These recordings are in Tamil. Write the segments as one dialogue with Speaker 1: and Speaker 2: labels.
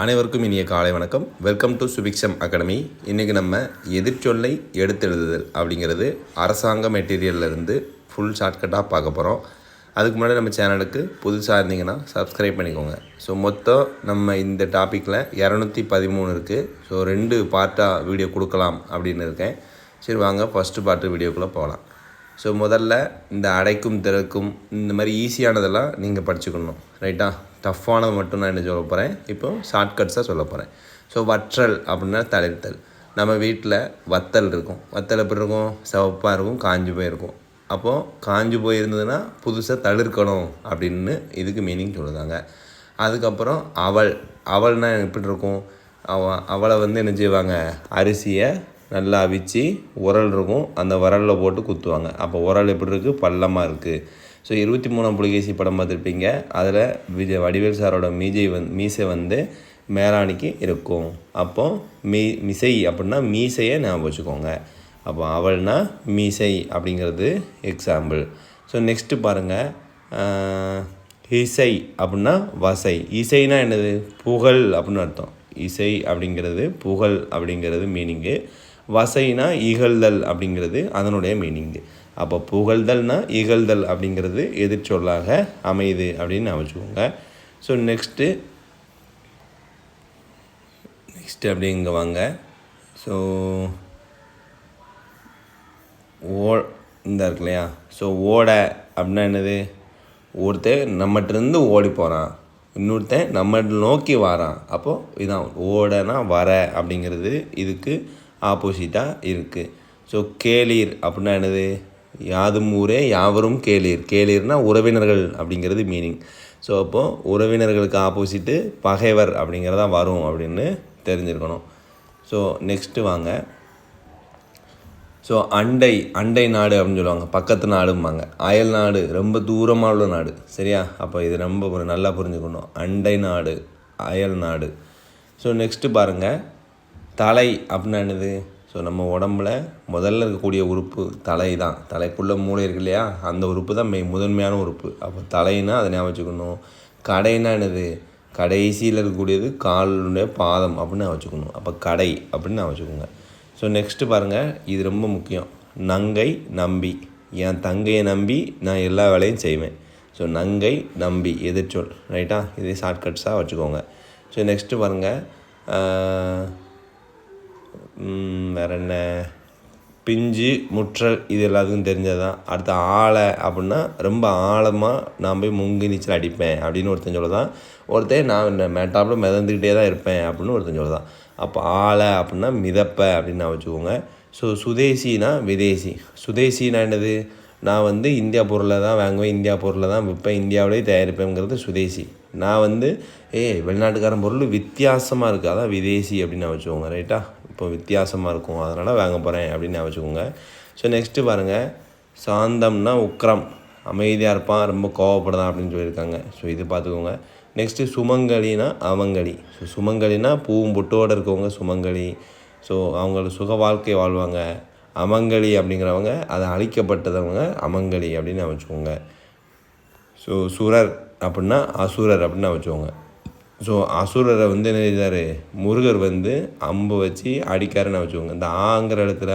Speaker 1: அனைவருக்கும் இனிய காலை வணக்கம். Welcome to Subiksham academy. இன்றைக்கி நம்ம எதிர்ச்சொல்லை எடுத்தெழுதுதல் அப்படிங்கிறது அரசாங்க மெட்டீரியல்லேருந்து ஃபுல் ஷார்ட்கட்டாக பார்க்க போகிறோம். அதுக்கு முன்னாடி நம்ம சேனலுக்கு புதுசாக இருந்தீங்கன்னா சப்ஸ்கிரைப் பண்ணிக்கோங்க. ஸோ மொத்தம் நம்ம இந்த டாப்பிக்கில் 213 இருக்குது. ஸோ 2 பார்ட்டாக வீடியோ கொடுக்கலாம் அப்படின்னு இருக்கேன். சரி வாங்க ஃபஸ்ட்டு பார்ட்டு வீடியோக்குள்ளே போகலாம். ஸோ முதல்ல இந்த அடைக்கும் திறக்கும் இந்த மாதிரி ஈஸியானதெல்லாம் நீங்கள் படிச்சுக்கணும், ரைட்டா? டஃப்பானது மட்டும் நான் என்ன சொல்ல போகிறேன், இப்போது ஷார்ட்கட்ஸாக சொல்ல போகிறேன். ஸோ வற்றல் அப்படின்னா தளிர்த்தல். நம்ம வீட்டில் வத்தல் இருக்கும். வத்தல் எப்படி இருக்கும்? சிவப்பாக இருக்கும், காஞ்சி போயிருக்கும். அப்போது காஞ்சி போயிருந்ததுன்னா புதுசாக தளிர்க்கணும் அப்படின்னு இதுக்கு மீனிங் சொல்லுதாங்க. அதுக்கப்புறம் அவல்னால் எப்படி இருக்கும்? அவளை என்ன செய்வாங்க, அரிசியை நல்லா அவிச்சு உரல் இருக்கும், அந்த உரலில் போட்டு குத்துவாங்க. அப்போ உரல் எப்படி இருக்குது? பள்ளமாக இருக்குது. ஸோ 23ஆம் புலிகேசி படம் பார்த்துருப்பீங்க. அதில் வடிவேல் சாரோட மீசை மேலாணிக்கு இருக்கும். அப்போது மிசை அப்படின்னா மீசையை ஞாபகம் வச்சுக்கோங்க. அப்போ அவள்னா மீசை அப்படிங்கிறது எக்ஸாம்பிள். ஸோ நெக்ஸ்ட்டு பாருங்கள், இசை அப்படின்னா வசை. இசைனா என்னது? புகழ் அப்படின்னு அர்த்தம். இசை அப்படிங்கிறது புகழ் அப்படிங்கிறது மீனிங்கு. வசைனா இகழ்தல் அப்படிங்கிறது அதனுடைய மீனிங்கு. அப்போ புகழ்தல்னா இகழ்தல் அப்படிங்கிறது எதிர்ச்சொல்லாக அமையுது அப்படின்னு நான் வச்சுக்கோங்க. ஸோ நெக்ஸ்ட்டு அப்படி இங்கே வாங்க. ஸோ இந்த இருக்கு இல்லையா? ஸோ ஓட அப்படின்னா என்னது? ஒருத்தன் நம்மகிட்டருந்து ஓடி போகிறான், இன்னொருத்தன் நம்ம நோக்கி வரான். அப்போது இதான் ஓடனா வர அப்படிங்கிறது இதுக்கு ஆப்போசிட்டாக இருக்குது. ஸோ கேளீர் அப்படின்னா என்னது? யாதும் ஊரே யாவரும் கேளீர். கேளீர்னால் உறவினர்கள் அப்படிங்கிறது மீனிங். ஸோ அப்போது உறவினர்களுக்கு ஆப்போசிட்டு பகைவர் அப்படிங்கிறதா வரும் அப்படின்னு தெரிஞ்சிருக்கணும். ஸோ நெக்ஸ்ட்டு வாங்க. ஸோ அண்டை நாடு அப்படின்னு சொல்லுவாங்க, பக்கத்து நாடும்பாங்க. அயல் நாடு ரொம்ப தூரமாக உள்ள நாடு, சரியா? அப்போ இது ரொம்ப நல்லா புரிஞ்சுக்கணும். அண்டை நாடு, அயல் நாடு. ஸோ நெக்ஸ்ட்டு பாருங்கள், தலை அப்படின்னா என்னது? ஸோ நம்ம உடம்புல முதல்ல இருக்கக்கூடிய உறுப்பு தலை தான். தலைக்குள்ளே மூளை இருக்கு இல்லையா? அந்த உறுப்பு தான் முதன்மையான உறுப்பு. அப்போ தலைன்னா அதை ஞாபகம் வச்சுக்கணும். கடைன்னா என்னது? கடைசியில் இருக்கக்கூடியது காலுடைய பாதம் அப்படின்னு வச்சுக்கணும். அப்போ கடை அப்படின்னு நான் வச்சுக்கோங்க. ஸோ நெக்ஸ்ட்டு பாருங்கள், இது ரொம்ப முக்கியம். நங்கை நம்பி. என் தங்கையை நம்பி நான் எல்லா வேலையும் செய்வேன். ஸோ நங்கை நம்பி எதிர்ச்சொல், ரைட்டா? இதே ஷார்ட்கட்ஸாக வச்சுக்கோங்க. ஸோ நெக்ஸ்ட்டு பாருங்கள், வேறு என்ன? பிஞ்சு முற்றல், இது எல்லாத்துக்கும் தெரிஞ்சதான். அடுத்து ஆழை அப்படின்னா ரொம்ப ஆழமாக நான் போய் முங்கி நீச்சல் அடிப்பேன் அப்படின்னு ஒருத்தன் சொல்லதான். ஒருத்தன் நான் மேட்டாப்பில் மிதந்துக்கிட்டே தான் இருப்பேன் அப்படின்னு ஒருத்தன் சொல்லதான். அப்போ ஆழை அப்படின்னா மிதப்ப அப்படின்னு நான் வச்சுக்கோங்க. ஸோ சுதேசினா விதேசி. சுதேசினா என்னது? நான் இந்தியா பொருளை தான் வாங்குவேன், இந்தியா பொருளை தான் விற்பேன், இந்தியாவிலேயே தயாரிப்பேங்கிறது சுதேசி. நான் வெளிநாட்டுக்காரன் பொருள் வித்தியாசமாக இருக்குது, அதான் விதேசி அப்படின்னு நான் வச்சுக்கோங்க, ரைட்டா? இப்போ வித்தியாசமாக இருக்கும், அதனால் வாங்க போகிறேன் அப்படின்னு நான் வச்சுக்கோங்க. ஸோ நெக்ஸ்ட்டு பாருங்கள், சாந்தம்னா உக்ரம், அமைதியாக இருப்பான், ரொம்ப கோவப்படுதான் அப்படின்னு சொல்லியிருக்காங்க. ஸோ இது பார்த்துக்கோங்க. நெக்ஸ்ட்டு சுமங்கலினா அவங்களி. ஸோ சுமங்கலினா பூவும் பொட்டோடு இருக்கவங்க சுமங்கலி. ஸோ அவங்க சுக வாழ்க்கை வாழ்வாங்க. அமங்கலி அப்படிங்கிறவங்க அதை அழிக்கப்பட்டதவங்க அமங்கலி அப்படின்னு வச்சுக்கோங்க. ஸோ சுரர் அப்படின்னா அசுரர் அப்படின்னு வச்சுக்கோங்க. ஸோ அசுரரை என்ன செய்தார்? முருகர் அம்பு வச்சு அடிக்காருன்னு வச்சுக்கோங்க. இந்த ஆங்கிற இடத்துல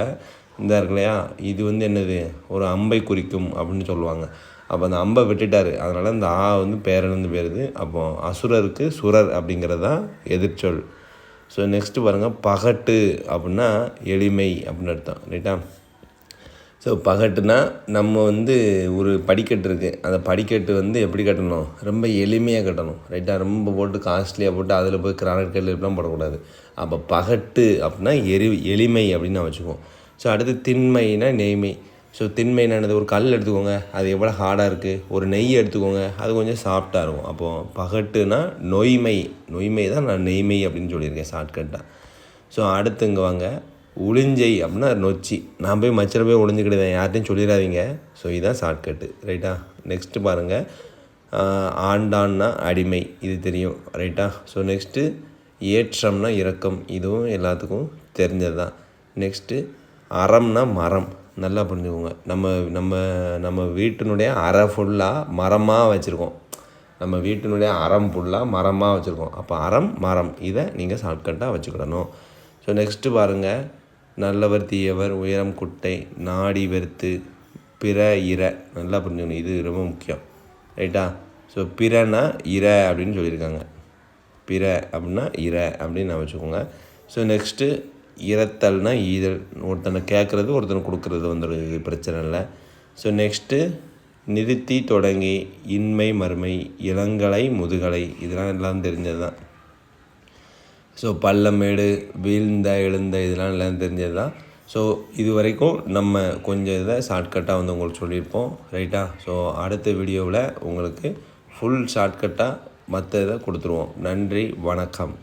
Speaker 1: இந்த இருக்கு இல்லையா? இது என்னது? ஒரு அம்பை குறிக்கும் அப்படின்னு சொல்லுவாங்க. அப்போ அந்த அம்பை விட்டுட்டார், அதனால் இந்த பேரிழந்து போயிடுது. அப்போ அசுரருக்கு சுரர் அப்படிங்கிறது தான் எதிர்ச்சொல். ஸோ நெக்ஸ்ட்டு பாருங்கள், பகட்டு அப்படின்னா எளிமை அப்படின்னு அர்த்தம், ரைட்டா? ஸோ பகட்டுனா நம்ம ஒரு படிக்கட்டு இருக்குது, அந்த படிக்கட்டு எப்படி கட்டணும்? ரொம்ப எளிமையாக கட்டணும், ரைட்டா? ரொம்ப போட்டு காஸ்ட்லியாக போட்டு அதில் போய் கிரானைட் கல் இப்படிலாம் போடக்கூடாது. அப்போ பகட்டு அப்படின்னா எளிமை அப்படின்னு நான் வச்சுக்குவோம். ஸோ அடுத்து திண்மைனா நெய்மை. ஸோ திண்மைனா என்னது? ஒரு கல் எடுத்துக்கோங்க, அது எவ்வளோ ஹார்டாக இருக்குது. ஒரு நெய் எடுத்துக்கோங்க, அது கொஞ்சம் சாஃப்டாக இருக்கும். அப்போது பகட்டுனா நொய்மை தான் நான் நெய்மை அப்படின்னு சொல்லியிருக்கேன் ஷார்ட்கட்டாக. ஸோ அடுத்து இங்கே வாங்க, உளிஞ்சை அப்படின்னா நொச்சி. நான் போய் மச்சரை போய் ஒளிஞ்சிக்கிடுவேன், யார்ட்டையும் சொல்லிடாதீங்க. ஸோ இதுதான் ஷார்ட்கட்டு, ரைட்டா? நெக்ஸ்ட்டு பாருங்கள், ஆண்டான்னா அடிமை, இது தெரியும், ரைட்டா? ஸோ நெக்ஸ்ட்டு ஏற்றம்னா இரக்கம், இதுவும் எல்லாத்துக்கும் தெரிஞ்சது தான். நெக்ஸ்ட்டு அறம்னா மரம், நல்லா புரிஞ்சுக்கோங்க. நம்ம நம்ம நம்ம வீட்டினுடைய அறை ஃபுல்லாக மரமாக வச்சுருக்கோம். நம்ம வீட்டினுடைய அறம் ஃபுல்லாக மரமாக வச்சுருக்கோம். அப்போ அறம் மரம் இதை நீங்கள் ஷார்ட்கட்டாக வச்சுக்கிடணும். ஸோ நெக்ஸ்ட்டு பாருங்கள், நல்லவர் தீயவர் உயரம் குட்டை நாடி வெறுத்து பிற இர, நல்லா புரிஞ்சுக்கணும், இது ரொம்ப முக்கியம். ரைட்டா? ஸோ பிறனா இர அப்படின்னு சொல்லியிருக்காங்க. பிற அப்படின்னா இர அப்படின்னு நான் வச்சுக்கோங்க. ஸோ நெக்ஸ்ட்டு இரத்தல்னா ஈதல், ஒருத்தனை கேட்குறது ஒருத்தனை கொடுக்குறது வந்துடுது, பிரச்சனை இல்லை. ஸோ நெக்ஸ்ட்டு நிறுத்தி தொடங்கி இன்மை மறுமை இளங்கலை முதுகலை, இதெல்லாம் எல்லாம் தெரிஞ்சது தான். ஸோ பள்ளமேடு வீழ்ந்த எழுந்த இதெல்லாம் எல்லாம் தெரிஞ்சது தான். ஸோ இது வரைக்கும் நம்ம கொஞ்சம் இதை ஷார்ட்கட்டாக வந்து உங்களுக்கு சொல்லியிருப்போம். ரைட்டா? ஸோ அடுத்த வீடியோவில் உங்களுக்கு ஃபுல் ஷார்ட்கட்டாக மற்ற இதை கொடுத்துருவோம். நன்றி, வணக்கம்.